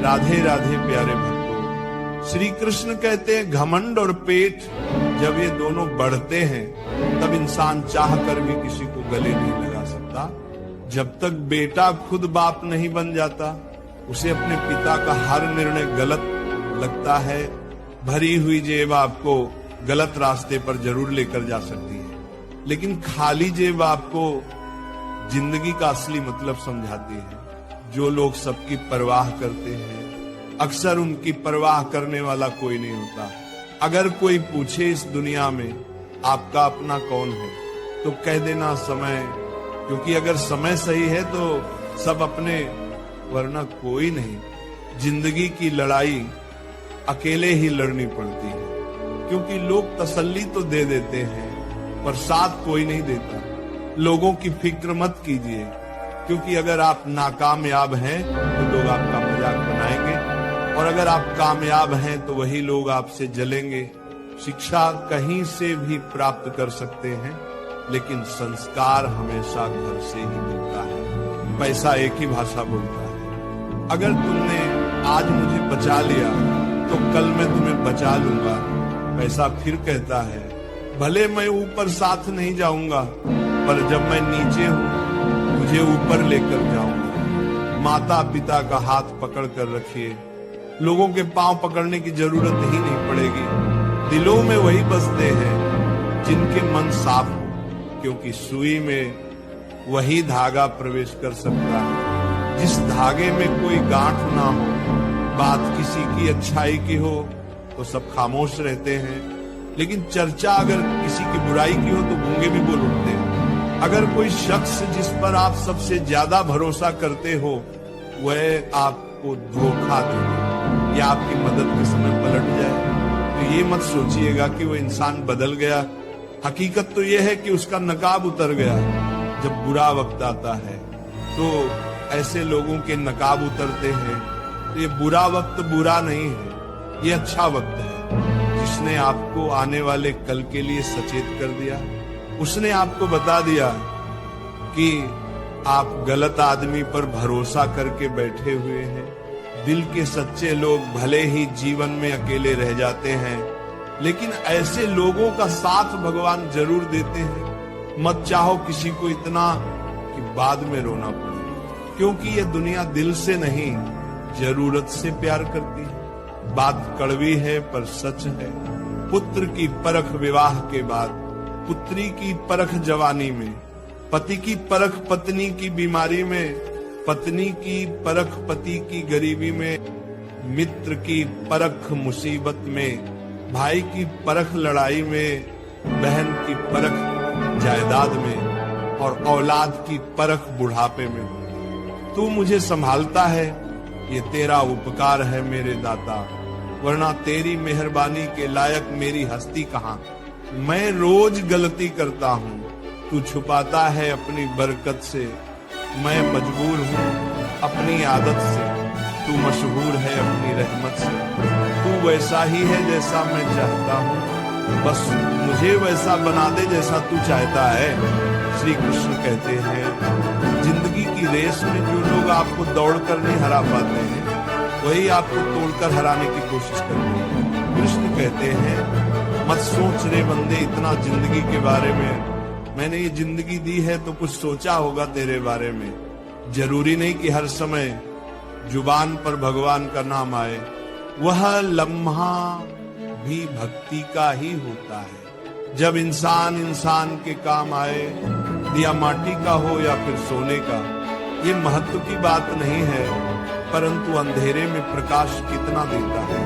राधे राधे प्यारे भक्तों, श्री कृष्ण कहते हैं घमंड और पेट जब ये दोनों बढ़ते हैं तब इंसान चाह कर भी किसी को गले नहीं लगा सकता। जब तक बेटा खुद बाप नहीं बन जाता, उसे अपने पिता का हर निर्णय गलत लगता है। भरी हुई जेब आपको गलत रास्ते पर जरूर लेकर जा सकती है, लेकिन खाली जेब आपको जिंदगी का असली मतलब समझाती है। जो लोग सबकी परवाह करते हैं, अक्सर उनकी परवाह करने वाला कोई नहीं होता। अगर कोई पूछे इस दुनिया में आपका अपना कौन है, तो कह देना समय, क्योंकि अगर समय सही है तो सब अपने, वरना कोई नहीं। जिंदगी की लड़ाई अकेले ही लड़नी पड़ती है, क्योंकि लोग तसल्ली तो दे देते हैं पर साथ कोई नहीं देता। लोगों की फिक्र मत कीजिए, क्योंकि अगर आप नाकामयाब हैं तो लोग आपका मजाक बनाएंगे, और अगर आप कामयाब हैं तो वही लोग आपसे जलेंगे। शिक्षा कहीं से भी प्राप्त कर सकते हैं, लेकिन संस्कार हमेशा घर से ही मिलता है। पैसा एक ही भाषा बोलता है। अगर तुमने आज मुझे बचा लिया तो कल मैं तुम्हें बचा लूंगा। पैसा फिर कहता है, भले मैं ऊपर साथ नहीं जाऊंगा, पर जब मैं नीचे हूं तुझे ऊपर लेकर जाऊंगा। माता पिता का हाथ पकड़ कर रखिए, लोगों के पांव पकड़ने की जरूरत ही नहीं पड़ेगी। दिलों में वही बसते हैं जिनके मन साफ हो, क्योंकि सुई में वही धागा प्रवेश कर सकता है जिस धागे में कोई गांठ ना हो। बात किसी की अच्छाई की हो तो सब खामोश रहते हैं, लेकिन चर्चा अगर किसी की बुराई की हो तो गूंगे भी बोल उठते हैं। अगर कोई शख्स जिस पर आप सबसे ज्यादा भरोसा करते हो वह आपको धोखा दे या आपकी मदद के समय पलट जाए, तो ये मत सोचिएगा कि वो इंसान बदल गया। हकीकत तो ये है कि उसका नकाब उतर गया। जब बुरा वक्त आता है तो ऐसे लोगों के नकाब उतरते हैं। तो ये बुरा वक्त बुरा नहीं है, ये अच्छा वक्त है, जिसने आपको आने वाले कल के लिए सचेत कर दिया। उसने आपको बता दिया कि आप गलत आदमी पर भरोसा करके बैठे हुए हैं। दिल के सच्चे लोग भले ही जीवन में अकेले रह जाते हैं, लेकिन ऐसे लोगों का साथ भगवान जरूर देते हैं। मत चाहो किसी को इतना कि बाद में रोना पड़े, क्योंकि ये दुनिया दिल से नहीं जरूरत से प्यार करती है। बात कड़वी है पर सच है। पुत्र की परख विवाह के बाद, पुत्री की परख जवानी में, पति की परख पत्नी की बीमारी में, पत्नी की परख पति की गरीबी में, मित्र की परख मुसीबत में, भाई की परख लड़ाई में, बहन की परख जायदाद में, और औलाद की परख बुढ़ापे में। तू मुझे संभालता है, ये तेरा उपकार है मेरे दाता, वरना तेरी मेहरबानी के लायक मेरी हस्ती कहाँ। मैं रोज गलती करता हूँ, तू छुपाता है अपनी बरकत से। मैं मजबूर हूँ अपनी आदत से, तू मशहूर है अपनी रहमत से। तू वैसा ही है जैसा मैं चाहता हूँ, बस मुझे वैसा बना दे जैसा तू चाहता है। श्री कृष्ण कहते हैं, जिंदगी की रेस में जो लोग आपको दौड़कर नहीं हरा पाते हैं, वही आपको तोड़कर हराने की कोशिश करते हैं। कृष्ण कहते हैं, मत सोच रे बंदे इतना जिंदगी के बारे में। मैंने ये जिंदगी दी है तो कुछ सोचा होगा तेरे बारे में। जरूरी नहीं कि हर समय जुबान पर भगवान का नाम आए, वह लम्हा भी भक्ति का ही होता है। जब इंसान के काम आए, दिया माटी का हो या फिर सोने का, ये महत्व की बात नहीं है, परंतु अंधेरे में प्रकाश कितना देता है,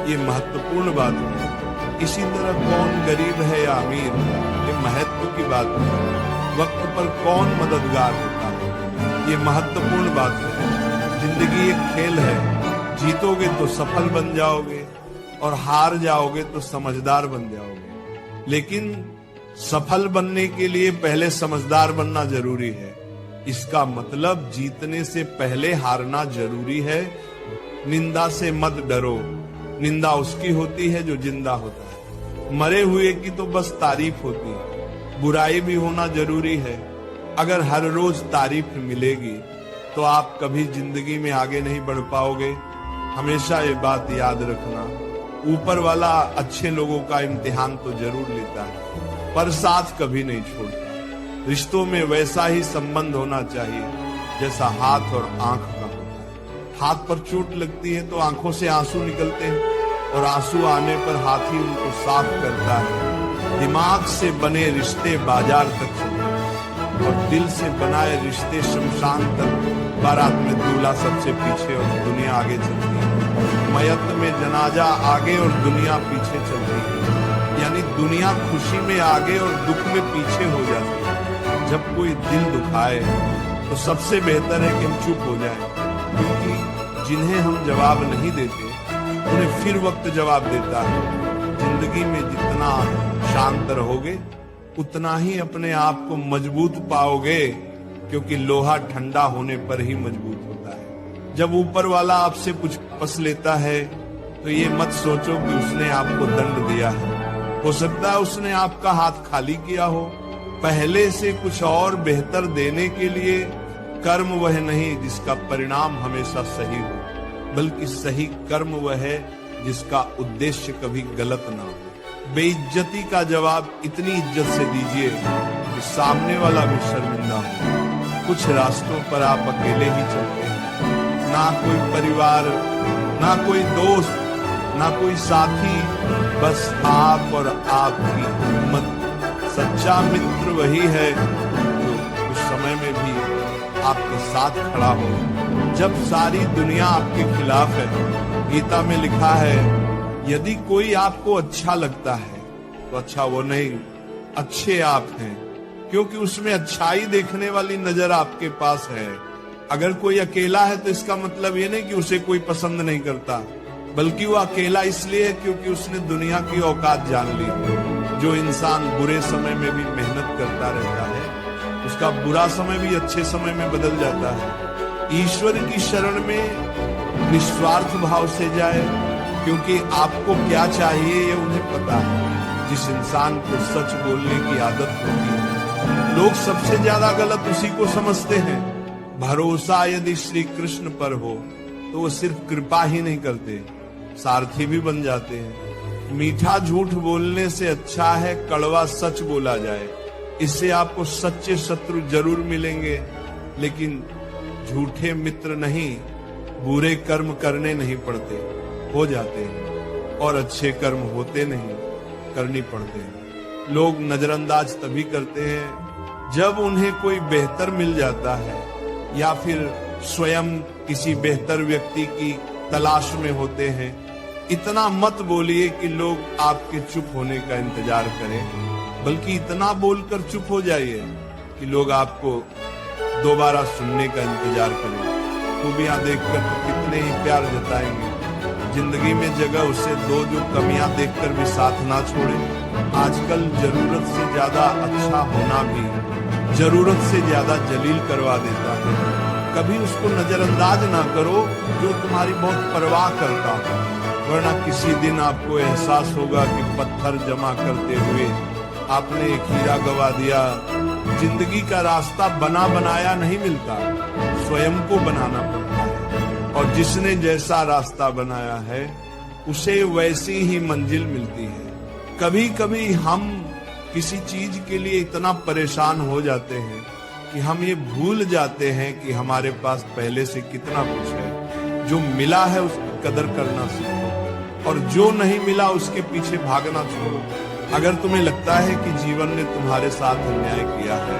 ये महत्वपूर्ण बात है। इसी तरह कौन गरीब है या अमीर, ये महत्व की बात है। वक्त पर कौन मददगार होता है, ये महत्वपूर्ण बात है। जिंदगी एक खेल है, जीतोगे तो सफल बन जाओगे और हार जाओगे तो समझदार बन जाओगे। लेकिन सफल बनने के लिए पहले समझदार बनना जरूरी है। इसका मतलब जीतने से पहले हारना जरूरी है। निंदा से मत डरो, निंदा उसकी होती है जो जिंदा होता है। मरे हुए की तो बस तारीफ होती है। बुराई भी होना जरूरी है। अगर हर रोज तारीफ मिलेगी तो आप कभी जिंदगी में आगे नहीं बढ़ पाओगे। हमेशा ये बात याद रखना, ऊपर वाला अच्छे लोगों का इम्तिहान तो जरूर लेता है, पर साथ कभी नहीं छोड़ता। रिश्तों में वैसा ही संबंध होना चाहिए जैसा हाथ और आंख का होता है। हाथ पर चोट लगती है तो आंखों से आंसू निकलते हैं, और आंसू आने पर हाथ ही उनको साफ करता है। दिमाग से बने रिश्ते बाजार तक चलते हैं, और दिल से बनाए रिश्ते शमशान तक। बारात में दूल्हा सबसे पीछे और दुनिया आगे चलती है, मयत में जनाजा आगे और दुनिया पीछे चलती है। यानी दुनिया खुशी में आगे और दुख में पीछे हो जाती है। जब कोई दिल दुखाए तो सबसे बेहतर है कि हम चुप हो जाएं, क्योंकि जिन्हें हम जवाब नहीं देते उन्हें फिर वक्त जवाब देता है। जिंदगी में जितना शांत रहोगे उतना ही अपने आप को मजबूत पाओगे, क्योंकि लोहा ठंडा होने पर ही मजबूत होता है। जब ऊपर वाला आपसे कुछ पस लेता है तो ये मत सोचो कि उसने आपको दंड दिया है। हो सकता है उसने आपका हाथ खाली किया हो, पहले से कुछ और बेहतर देने के लिए। कर्म वह नहीं जिसका परिणाम हमेशा सही हो, बल्कि सही कर्म वह है जिसका उद्देश्य कभी गलत ना हो। बेइज्जती का जवाब इतनी इज्जत से दीजिए कि सामने वाला भी शर्मिंदा हो। कुछ रास्तों पर आप अकेले ही चलते हैं, ना कोई परिवार, ना कोई दोस्त, ना कोई साथी, बस आप और आपकी हिम्मत। सच्चा मित्र वही है जो उस समय में भी आपके साथ खड़ा हो जब सारी दुनिया आपके खिलाफ है। गीता में लिखा है, यदि कोई आपको अच्छा लगता है तो अच्छा वो नहीं, अच्छे आप हैं, क्योंकि उसमें अच्छाई देखने वाली नजर आपके पास है। अगर कोई अकेला है तो इसका मतलब ये नहीं कि उसे कोई पसंद नहीं करता, बल्कि वो अकेला इसलिए है क्योंकि उसने दुनिया की औकात जान ली। जो इंसान बुरे समय में भी मेहनत करता रहता है, उसका बुरा समय भी अच्छे समय में बदल जाता है। ईश्वर की शरण में निस्वार्थ भाव से जाए, क्योंकि आपको क्या चाहिए ये उन्हें पता है। जिस इंसान को सच बोलने की आदत होती है, लोग सबसे ज्यादा गलत उसी को समझते हैं। भरोसा यदि श्री कृष्ण पर हो तो वो सिर्फ कृपा ही नहीं करते, सारथी भी बन जाते हैं। मीठा झूठ बोलने से अच्छा है कड़वा सच बोला जाए। इससे आपको सच्चे शत्रु जरूर मिलेंगे, लेकिन झूठे मित्र नहीं। बुरे कर्म करने नहीं पड़ते, हो जाते हैं, और अच्छे कर्म होते नहीं, करनी पड़ते हैं। लोग नजरअंदाज तभी करते हैं जब उन्हें कोई बेहतर मिल जाता है, या फिर स्वयं किसी बेहतर व्यक्ति की तलाश में होते हैं। इतना मत बोलिए कि लोग आपके चुप होने का इंतजार करें, बल्कि इतना बोलकर चुप हो जाइए कि लोग आपको दोबारा सुनने का इंतजार करें। खूबियां देखकर तो कितने ही प्यार जताएंगे, जिंदगी में जगह उसे दो जो कमियां देखकर भी साथ ना छोड़े। आजकल जरूरत से ज्यादा अच्छा होना भी जरूरत से ज्यादा जलील करवा देता है। कभी उसको नजरअंदाज ना करो जो तुम्हारी बहुत परवाह करता हो, वरना किसी दिन आपको एहसास होगा कि पत्थर जमा करते हुए आपने एक हीरा गवा दिया। जिंदगी का रास्ता बना बनाया नहीं मिलता, स्वयं को बनाना पड़ता है, और जिसने जैसा रास्ता बनाया है उसे वैसी ही मंजिल मिलती है। कभी कभी हम किसी चीज के लिए इतना परेशान हो जाते हैं कि हम ये भूल जाते हैं कि हमारे पास पहले से कितना कुछ है। जो मिला है उसकी कदर करना सीखो, और जो नहीं मिला उसके पीछे भागना छोड़ो। अगर तुम्हें लगता है कि जीवन ने तुम्हारे साथ अन्याय किया है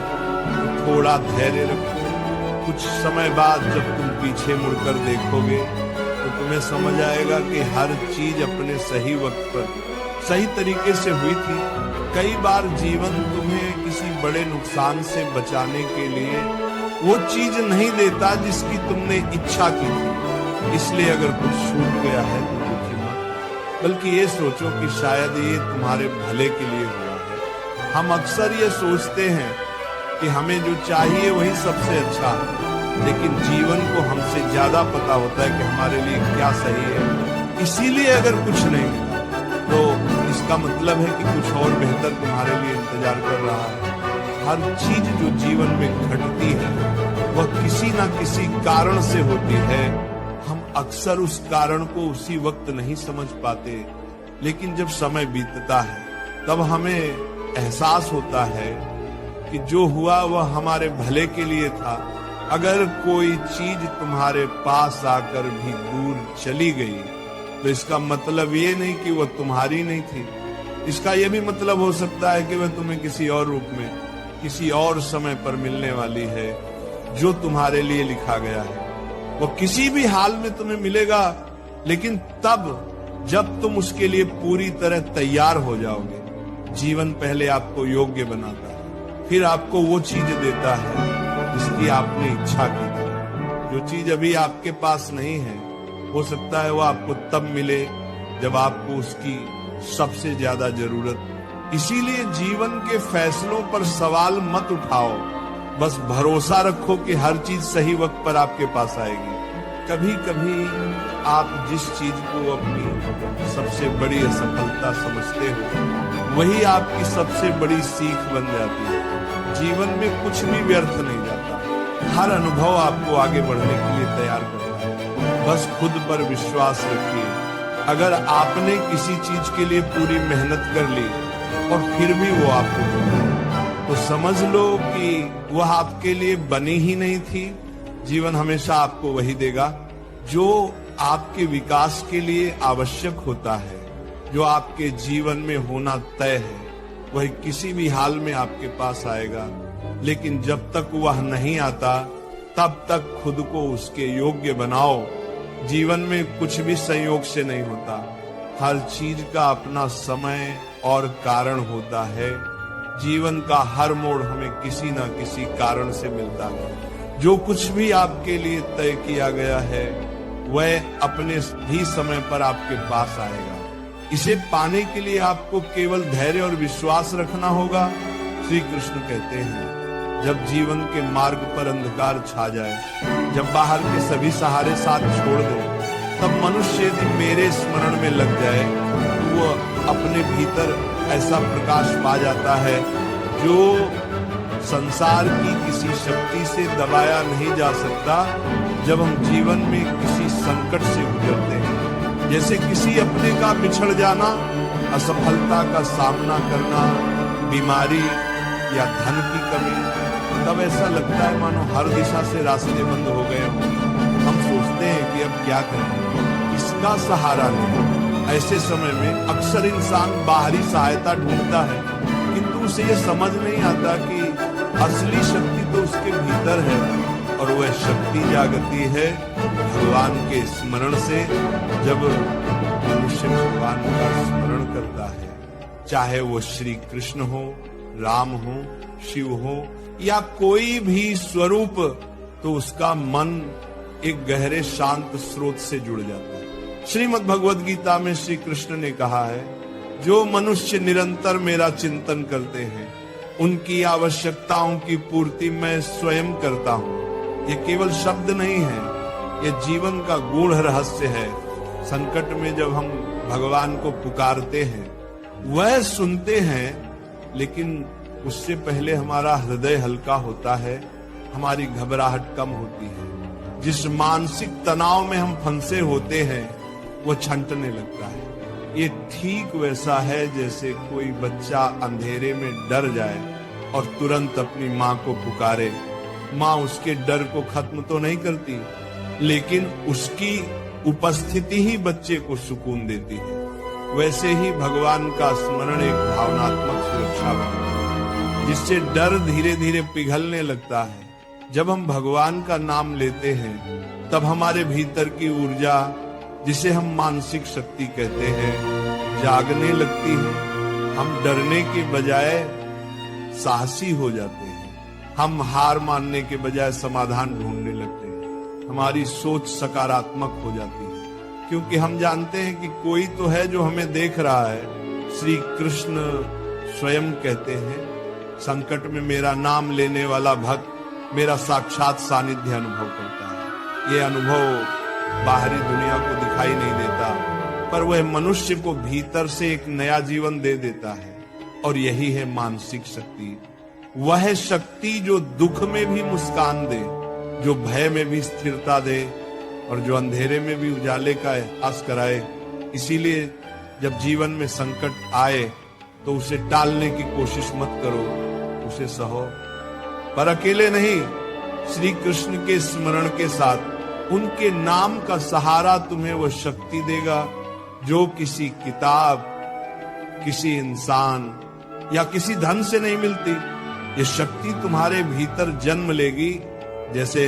तो थोड़ा धैर्य रखो। कुछ समय बाद जब तुम पीछे मुड़कर देखोगे तो तुम्हें समझ आएगा कि हर चीज अपने सही वक्त पर सही तरीके से हुई थी। कई बार जीवन तुम्हें किसी बड़े नुकसान से बचाने के लिए वो चीज नहीं देता जिसकी तुमने इच्छा की थी। इसलिए अगर कुछ छूट गया है तो दुखी मत, बल्कि ये सोचो कि शायद ये तुम्हारे भले के लिए हुआ है। हम अक्सर ये सोचते हैं कि हमें जो चाहिए वही सबसे अच्छा है, लेकिन जीवन को हमसे ज्यादा पता होता है कि हमारे लिए क्या सही है। इसीलिए अगर कुछ नहीं मिला तो इसका मतलब है कि कुछ और बेहतर तुम्हारे लिए इंतजार कर रहा है। हर चीज जो जीवन में घटती है वह किसी ना किसी कारण से होती है। हम अक्सर उस कारण को उसी वक्त नहीं समझ पाते, लेकिन जब समय बीतता है तब हमें एहसास होता है कि जो हुआ वह हमारे भले के लिए था। अगर कोई चीज तुम्हारे पास आकर भी दूर चली गई तो इसका मतलब ये नहीं कि वह तुम्हारी नहीं थी। इसका यह भी मतलब हो सकता है कि वह तुम्हें किसी और रूप में, किसी और समय पर मिलने वाली है। जो तुम्हारे लिए लिखा गया है वो किसी भी हाल में तुम्हें मिलेगा, लेकिन तब जब तुम उसके लिए पूरी तरह तैयार हो जाओगे। जीवन पहले आपको योग्य बनाता है, फिर आपको वो चीज देता है जिसकी आपने इच्छा की थी। जो चीज अभी आपके पास नहीं है, हो सकता है वो आपको तब मिले जब आपको उसकी सबसे ज्यादा जरूरत। इसीलिए जीवन के फैसलों पर सवाल मत उठाओ, बस भरोसा रखो कि हर चीज सही वक्त पर आपके पास आएगी। कभी कभी आप जिस चीज को अपनी सबसे बड़ी असफलता समझते हो, वही आपकी सबसे बड़ी सीख बन जाती है। जीवन में कुछ भी व्यर्थ नहीं जाता, हर अनुभव आपको आगे बढ़ने के लिए तैयार करता है। बस खुद पर विश्वास रखिए। अगर आपने किसी चीज के लिए पूरी मेहनत कर ली और फिर भी वो आपको मिला, तो समझ लो कि वह आपके लिए बनी ही नहीं थी। जीवन हमेशा आपको वही देगा जो आपके विकास के लिए आवश्यक होता है, जो आपके जीवन में होना तय है, वह किसी भी हाल में आपके पास आएगा। लेकिन जब तक वह नहीं आता तब तक खुद को उसके योग्य बनाओ। जीवन में कुछ भी संयोग से नहीं होता, हर चीज का अपना समय और कारण होता है। जीवन का हर मोड़ हमें किसी न किसी कारण से मिलता है। जो कुछ भी आपके लिए तय किया गया है वह अपने ही समय पर आपके पास आएगा। इसे पाने के लिए आपको केवल धैर्य और विश्वास रखना होगा। श्री कृष्ण कहते हैं, जब जीवन के मार्ग पर अंधकार छा जाए, जब बाहर के सभी सहारे साथ छोड़ दे, तब मनुष्य यदि मेरे स्मरण में लग जाए तो वो अपने भीतर ऐसा प्रकाश पा जाता है जो संसार की किसी शक्ति से दबाया नहीं जा सकता। जब हम जीवन में किसी संकट से गुजरते हैं, जैसे किसी अपने का बिछड़ जाना, असफलता का सामना करना, बीमारी या धन की कमी, तब ऐसा लगता है मानो हर दिशा से रास्ते बंद हो गए हों। हम सोचते हैं कि अब क्या करें, किसका सहारा लें। ऐसे समय में अक्सर इंसान बाहरी सहायता ढूंढता है, किंतु उसे ये समझ नहीं आता कि असली शक्ति तो उसके भीतर है, और वह शक्ति जागती है भगवान के स्मरण से। जब मनुष्य भगवान का स्मरण करता है, चाहे वो श्री कृष्ण हो, राम हो, शिव हो या कोई भी स्वरूप, तो उसका मन एक गहरे शांत स्रोत से जुड़ जाता है। श्रीमद् भगवद गीता में श्री कृष्ण ने कहा है, जो मनुष्य निरंतर मेरा चिंतन करते हैं उनकी आवश्यकताओं की पूर्ति मैं स्वयं करता हूँ। ये केवल शब्द नहीं है, ये जीवन का गूढ़ रहस्य है। संकट में जब हम भगवान को पुकारते हैं, वह सुनते हैं, लेकिन उससे पहले हमारा हृदय हल्का होता है, हमारी घबराहट कम होती है। जिस मानसिक तनाव में हम फंसे होते हैं वो छंटने लगता है। ये ठीक वैसा है जैसे कोई बच्चा अंधेरे में डर जाए और तुरंत अपनी माँ को पुकारे। माँ उसके डर को खत्म तो नहीं करती, लेकिन उसकी उपस्थिति ही बच्चे को सुकून देती है। वैसे ही भगवान का स्मरण एक भावनात्मक सुरक्षा बनता है, जिससे डर धीरे धीरे पिघलने लगता है। जब हम भगवान का नाम लेते हैं, तब हमारे भीतर की ऊर्जा, जिसे हम मानसिक शक्ति कहते हैं, जागने लगती है। हम डरने के बजाय साहसी हो जाते हैं। हम हार मानने के बजाय समाधान ढूंढने लगते हैं। हमारी सोच सकारात्मक हो जाती है, क्योंकि हम जानते हैं कि कोई तो है जो हमें देख रहा है। श्री कृष्ण स्वयं कहते हैं, संकट में मेरा नाम लेने वाला भक्त मेरा साक्षात सानिध्य अनुभव करता है। ये अनुभव बाहरी दुनिया को दिखाई नहीं देता, पर वह मनुष्य को भीतर से एक नया जीवन दे देता है। और यही है मानसिक शक्ति, वह शक्ति जो दुख में भी मुस्कान दे, जो भय में भी स्थिरता दे, और जो अंधेरे में भी उजाले का एहसास कराए। इसीलिए जब जीवन में संकट आए तो उसे टालने की कोशिश मत करो, उसे सहो, पर अकेले नहीं, श्री कृष्ण के स्मरण के साथ उनके नाम का सहारा तुम्हें वह शक्ति देगा जो किसी किताब, किसी इंसान या किसी धन से नहीं मिलती। ये शक्ति तुम्हारे भीतर जन्म लेगी, जैसे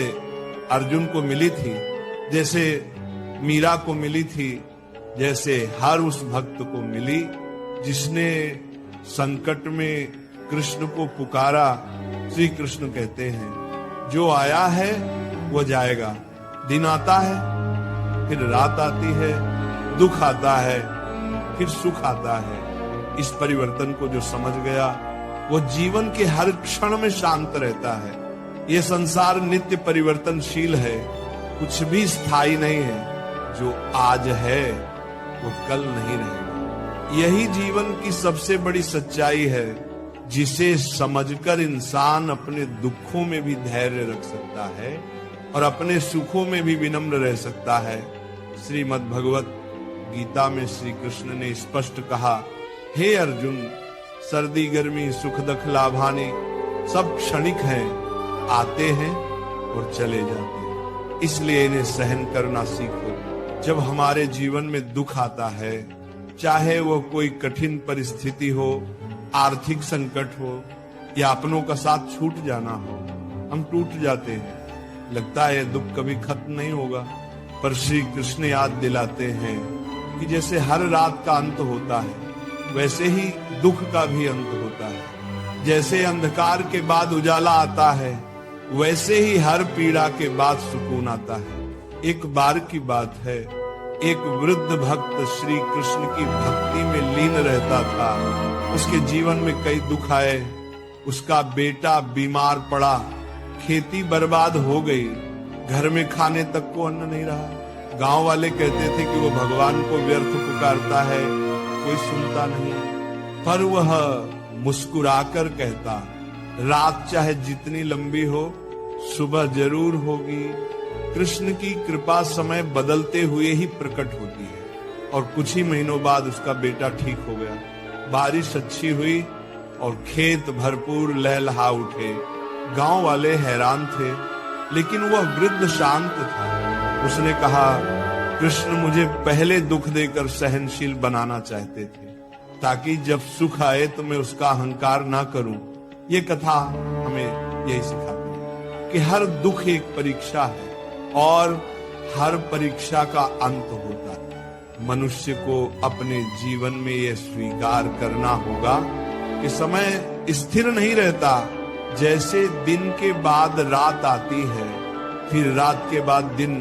अर्जुन को मिली थी, जैसे मीरा को मिली थी, जैसे हर उस भक्त को मिली जिसने संकट में कृष्ण को पुकारा। श्री कृष्ण कहते हैं जो आया है वो जाएगा। दिन आता है, फिर रात आती है, दुख आता है, फिर सुख आता है। इस परिवर्तन को जो समझ गया वो जीवन के हर क्षण में शांत रहता है। ये संसार नित्य परिवर्तनशील है, कुछ भी स्थायी नहीं है। जो आज है वो कल नहीं रहेगा। यही जीवन की सबसे बड़ी सच्चाई है, जिसे समझकर इंसान अपने दुखों में भी धैर्य रख सकता है और अपने सुखों में भी विनम्र रह सकता है। श्रीमद् भगवत गीता में श्री कृष्ण ने स्पष्ट कहा, हे अर्जुन, सर्दी गर्मी सुख दुख लाभानी सब क्षणिक हैं, आते हैं और चले जाते हैं, इसलिए इन्हें सहन करना सीखो। जब हमारे जीवन में दुख आता है, चाहे वो कोई कठिन परिस्थिति हो, आर्थिक संकट हो या अपनों का साथ छूट जाना हो, हम टूट जाते हैं, लगता है दुख कभी खत्म नहीं होगा। पर श्री कृष्ण याद दिलाते हैं कि जैसे हर रात का अंत होता है, वैसे ही दुख का भी अंत होता है। जैसे अंधकार के बाद उजाला आता है, वैसे ही हर पीड़ा के बाद सुकून आता है। एक बार की बात है, एक वृद्ध भक्त श्री कृष्ण की भक्ति में लीन रहता था। उसके जीवन में कई दुख आए, उसका बेटा बीमार पड़ा, खेती बर्बाद हो गई, घर में खाने तक को अन्न नहीं रहा। गांव वाले कहते थे कि वो भगवान को व्यर्थ पुकारता है, कोई सुनता नहीं, पर वह मुस्कुराकर कहता, रात चाहे जितनी लंबी हो, सुबह जरूर होगी। कृष्ण की कृपा समय बदलते हुए ही प्रकट होती है। और कुछ ही महीनों बाद उसका बेटा ठीक हो गया, बारिश अच्छी हुई और खेत भरपूर लहलहा उठे। गांव वाले हैरान थे, लेकिन वह वृद्ध शांत था। उसने कहा, कृष्ण मुझे पहले दुख देकर सहनशील बनाना चाहते थे, ताकि जब सुख आए तो मैं उसका अहंकार ना करूं। ये कथा हमें यही सिखाती है कि हर दुख एक परीक्षा है और हर परीक्षा का अंत होता है। मनुष्य को अपने जीवन में यह स्वीकार करना होगा कि समय स्थिर नहीं रहता। जैसे दिन के बाद रात आती है, फिर रात के बाद दिन,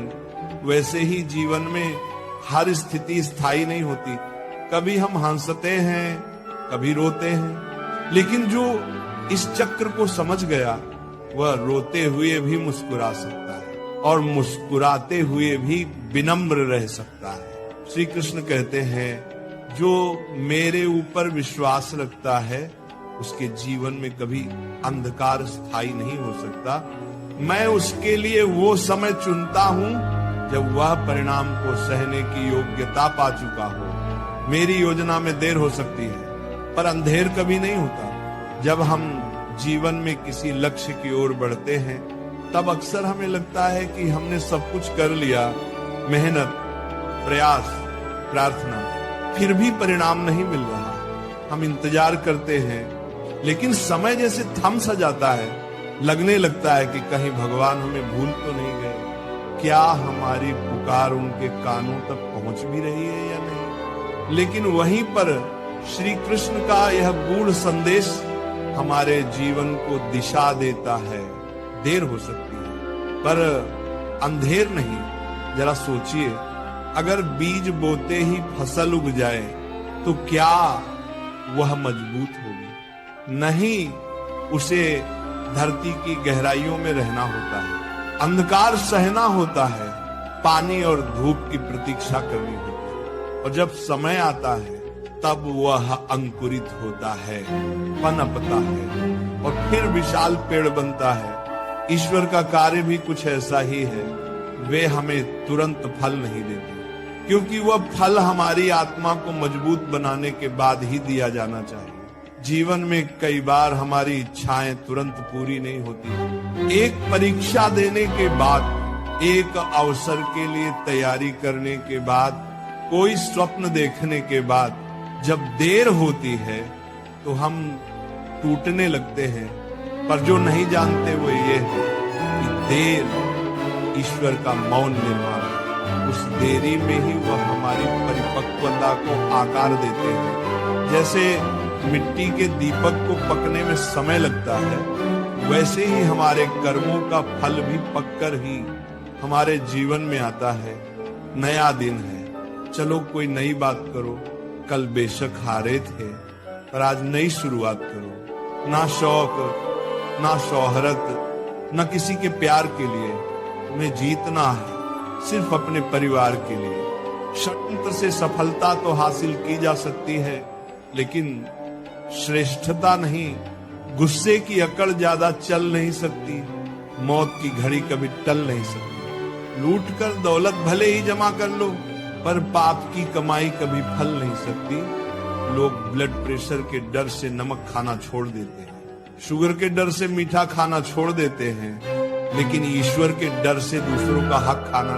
वैसे ही जीवन में हर स्थिति स्थायी नहीं होती। कभी हम हंसते हैं, कभी रोते हैं, लेकिन जो इस चक्र को समझ गया वह रोते हुए भी मुस्कुरा सकता है और मुस्कुराते हुए भी विनम्र रह सकता है। श्री कृष्ण कहते हैं, जो मेरे ऊपर विश्वास रखता है उसके जीवन में कभी अंधकार स्थायी नहीं हो सकता। मैं उसके लिए वो समय चुनता हूं जब वह परिणाम को सहने की योग्यता पा चुका हो। मेरी योजना में देर हो सकती है, पर अंधेर कभी नहीं होता। जब हम जीवन में किसी लक्ष्य की ओर बढ़ते हैं, तब अक्सर हमें लगता है कि हमने सब कुछ कर लिया, मेहनत, प्रयास, प्रार्थना, फिर भी परिणाम नहीं मिल रहा। हम इंतजार करते हैं, लेकिन समय जैसे थम सा जाता है, लगने लगता है कि कहीं भगवान हमें भूल तो नहीं गए, क्या हमारी पुकार उनके कानों तक पहुंच भी रही है या नहीं। लेकिन वहीं पर श्री कृष्ण का यह गूढ़ संदेश हमारे जीवन को दिशा देता है। देर हो सकती है, पर अंधेर नहीं। जरा सोचिए, अगर बीज बोते ही फसल उग जाए तो क्या वह मजबूत होगी? नहीं, उसे धरती की गहराइयों में रहना होता है, अंधकार सहना होता है, पानी और धूप की प्रतीक्षा करनी होती है। और जब समय आता है तब वह अंकुरित होता है, पनपता है और फिर विशाल पेड़ बनता है। ईश्वर का कार्य भी कुछ ऐसा ही है। वे हमें तुरंत फल नहीं देते, क्योंकि वह फल हमारी आत्मा को मजबूत बनाने के बाद ही दिया जाना चाहिए। जीवन में कई बार हमारी इच्छाएं तुरंत पूरी नहीं होती। एक परीक्षा देने के बाद, एक अवसर के लिए तैयारी करने के बाद, कोई स्वप्न देखने के बाद जब देर होती है तो हम टूटने लगते हैं। पर जो नहीं जानते वो ये है कि देर ईश्वर का मौन निर्माण है। उस देरी में ही वह हमारी परिपक्वता को आकार देते हैं। जैसे मिट्टी के दीपक को पकने में समय लगता है, वैसे ही हमारे कर्मों का फल भी पककर ही हमारे जीवन में आता है। नया दिन है, चलो कोई नई बात करो। कल बेशक हारे थे, पर आज नई शुरुआत करो। ना शौक, ना शोहरत, ना किसी के प्यार के लिए तुम्हें जीतना है, सिर्फ अपने परिवार के लिए। षड्यंत्र से सफलता तो हासिल की जा सकती है, लेकिन श्रेष्ठता नहीं। गुस्से की अकड़ ज्यादा चल नहीं सकती। मौत की घड़ी कभी टल नहीं सकती। लूट कर दौलत भले ही जमा कर लो, पर पाप की कमाई कभी फल नहीं सकती। लोग ब्लड प्रेशर के डर से नमक खाना छोड़ देते हैं, शुगर के डर से मीठा खाना छोड़ देते हैं, लेकिन ईश्वर के डर से दूसरों का हक खाना